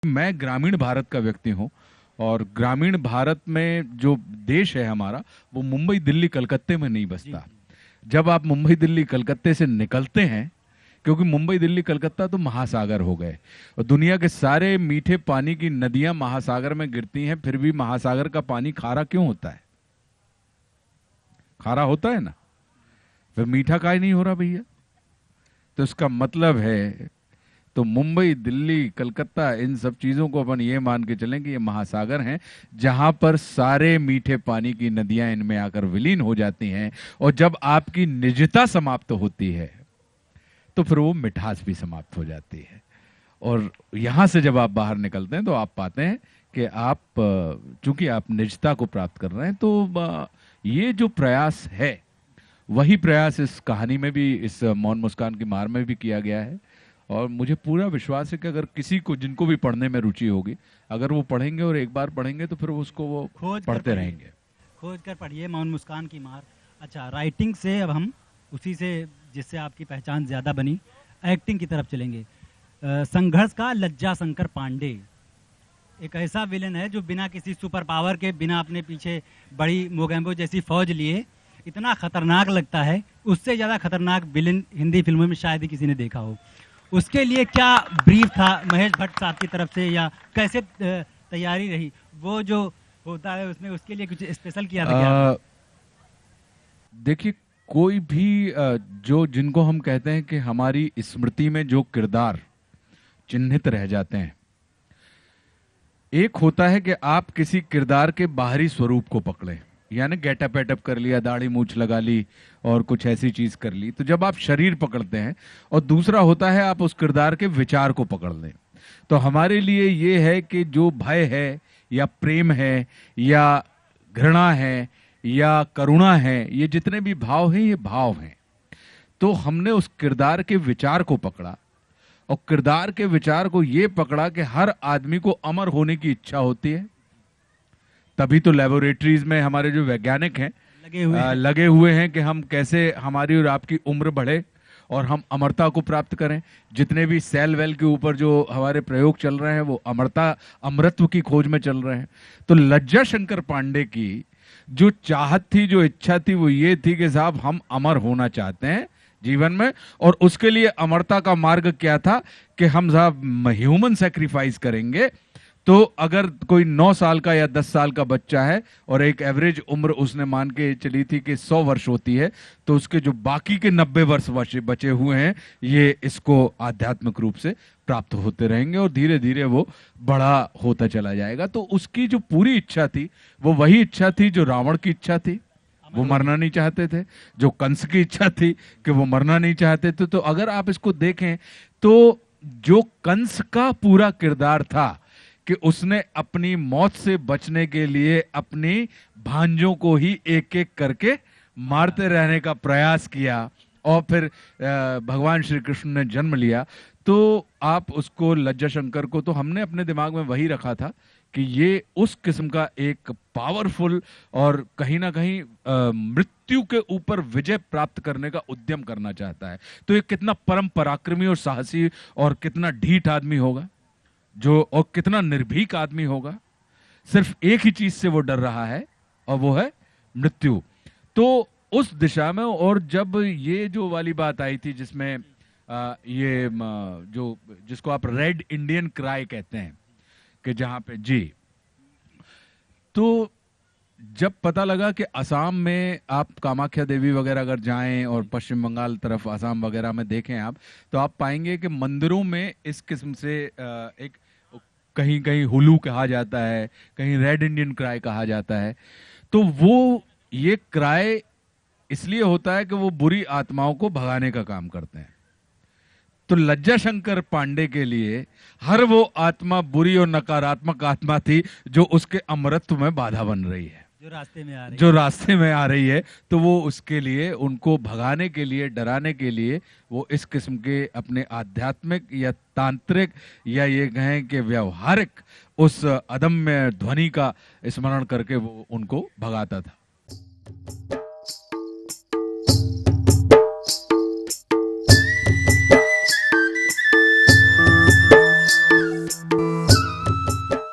मैं ग्रामीण भारत का व्यक्ति हूँ और ग्रामीण भारत में जो देश है हमारा वो मुंबई दिल्ली कलकत्ते में नहीं बसता। जब आप मुंबई दिल्ली कलकत्ते से निकलते हैं, क्योंकि मुंबई दिल्ली कलकत्ता तो महासागर हो गए और दुनिया के सारे मीठे पानी की नदियां महासागर में गिरती हैं, फिर भी महासागर का पानी खारा क्यों होता है? खारा होता है ना, फिर मीठा काहे नहीं हो रहा भैया? तो इसका मतलब है, तो मुंबई दिल्ली कलकत्ता इन सब चीजों को अपन ये मान के चलें कि ये महासागर हैं जहां पर सारे मीठे पानी की नदियां इनमें आकर विलीन हो जाती हैं। और जब आपकी निजता समाप्त होती है तो फिर वो मिठास भी समाप्त हो जाती है। और यहां से जब आप बाहर निकलते हैं तो आप पाते हैं कि आप चूंकि आप निजता को प्राप्त कर रहे हैं, तो ये जो प्रयास है वही प्रयास इस कहानी में भी, इस मौन मुस्कान की मार में भी किया गया है। और मुझे पूरा विश्वास है कि अगर किसी को, जिनको भी पढ़ने में रुचि होगी, अगर वो पढ़ेंगे और एक बार पढ़ेंगे तो फिर उसको वो पढ़ते रहेंगे। खोज कर पढ़िए मौन मुस्कान की मार। अच्छा, राइटिंग से अब हम उसी से, जिससे आपकी पहचान ज़्यादा बनी, एक्टिंग की तरफ चलेंगे। संघर्ष का लज्जा शंकर पांडे एक ऐसा विलेन है जो बिना किसी सुपर पावर के, बिना अपने पीछे बड़ी मोगैम्बो जैसी फौज लिए इतना खतरनाक लगता है, उससे ज़्यादा खतरनाक विलेन हिंदी फिल्मों में शायद ही किसी ने देखा हो। उसके लिए क्या ब्रीफ था महेश भट्ट साहब की तरफ से, या कैसे तैयारी रही? वो जो होता है उसमें, उसके लिए कुछ स्पेशल किया था क्या? देखिए, कोई भी जो, जिनको हम कहते हैं कि हमारी स्मृति में जो किरदार चिन्हित रह जाते हैं, एक होता है कि आप किसी किरदार के बाहरी स्वरूप को पकड़ें, यानी गेटअप एटअप कर लिया, दाढ़ी मूछ लगा ली और कुछ ऐसी चीज कर ली, तो जब आप शरीर पकड़ते हैं। और दूसरा होता है आप उस किरदार के विचार को पकड़ लें। तो हमारे लिए ये है कि जो भय है या प्रेम है या घृणा है या करुणा है, ये जितने भी भाव हैं, ये भाव हैं। तो हमने उस किरदार के विचार को पकड़ा और किरदार के विचार को ये पकड़ा कि हर आदमी को अमर होने की इच्छा होती है। तभी तो लेबोरेटरीज में हमारे जो वैज्ञानिक हैं लगे हुए हैं कि हम कैसे हमारी और आपकी उम्र बढ़े और हम अमरता को प्राप्त करें। जितने भी सेल वेल के ऊपर जो हमारे प्रयोग चल रहे हैं वो अमरत्व की खोज में चल रहे हैं। तो लज्जा शंकर पांडे की जो चाहत थी, जो इच्छा थी, वो ये थी कि साहब हम अमर होना चाहते हैं जीवन में, और उसके लिए अमरता का मार्ग क्या था कि हम साहब ह्यूमन सेक्रीफाइस करेंगे। तो अगर कोई 9 साल का या 10 साल का बच्चा है और एक एवरेज उम्र उसने मान के चली थी कि 100 वर्ष होती है, तो उसके जो बाकी के 90 वर्ष बचे हुए हैं, ये इसको आध्यात्मिक रूप से प्राप्त होते रहेंगे और धीरे धीरे वो बड़ा होता चला जाएगा। तो उसकी जो पूरी इच्छा थी वो वही इच्छा थी जो रावण की इच्छा थी, वो मरना नहीं चाहते थे। जो कंस की इच्छा थी कि वो मरना नहीं चाहते थे। तो अगर आप इसको देखें तो जो कंस का पूरा किरदार था कि उसने अपनी मौत से बचने के लिए अपनी भांजों को ही एक एक करके मारते रहने का प्रयास किया और फिर भगवान श्री कृष्ण ने जन्म लिया। तो आप उसको, लज्जा शंकर को, तो हमने अपने दिमाग में वही रखा था कि ये उस किस्म का एक पावरफुल और कहीं ना कहीं मृत्यु के ऊपर विजय प्राप्त करने का उद्यम करना चाहता है। तो ये कितना परम पराक्रमी और साहसी और कितना ढीठ आदमी होगा, जो, और कितना निर्भीक आदमी होगा। सिर्फ एक ही चीज से वो डर रहा है और वो है मृत्यु। तो उस दिशा में, और जब ये जो वाली बात आई थी जिसमें ये जो, जिसको आप रेड इंडियन क्राई कहते हैं, कि जहां पे जी, तो जब पता लगा कि असम में आप कामाख्या देवी वगैरह अगर जाएं और पश्चिम बंगाल तरफ असम वगैरह में देखें आप, तो आप पाएंगे कि मंदिरों में इस किस्म से एक, कहीं कहीं हुलू कहा जाता है, कहीं रेड इंडियन क्राई कहा जाता है। तो वो, ये क्राई इसलिए होता है कि वो बुरी आत्माओं को भगाने का काम करते हैं। तो लज्जा शंकर पांडे के लिए हर वो आत्मा बुरी और नकारात्मक आत्मा थी जो उसके अमरत्व में बाधा बन रही है, जो रास्ते में आ रही है। तो वो उसके लिए, उनको भगाने के लिए, डराने के लिए, वो इस किस्म के अपने आध्यात्मिक या तांत्रिक या ये कहें कि व्यवहारिक उस अदम्य ध्वनि का स्मरण करके वो उनको भगाता था।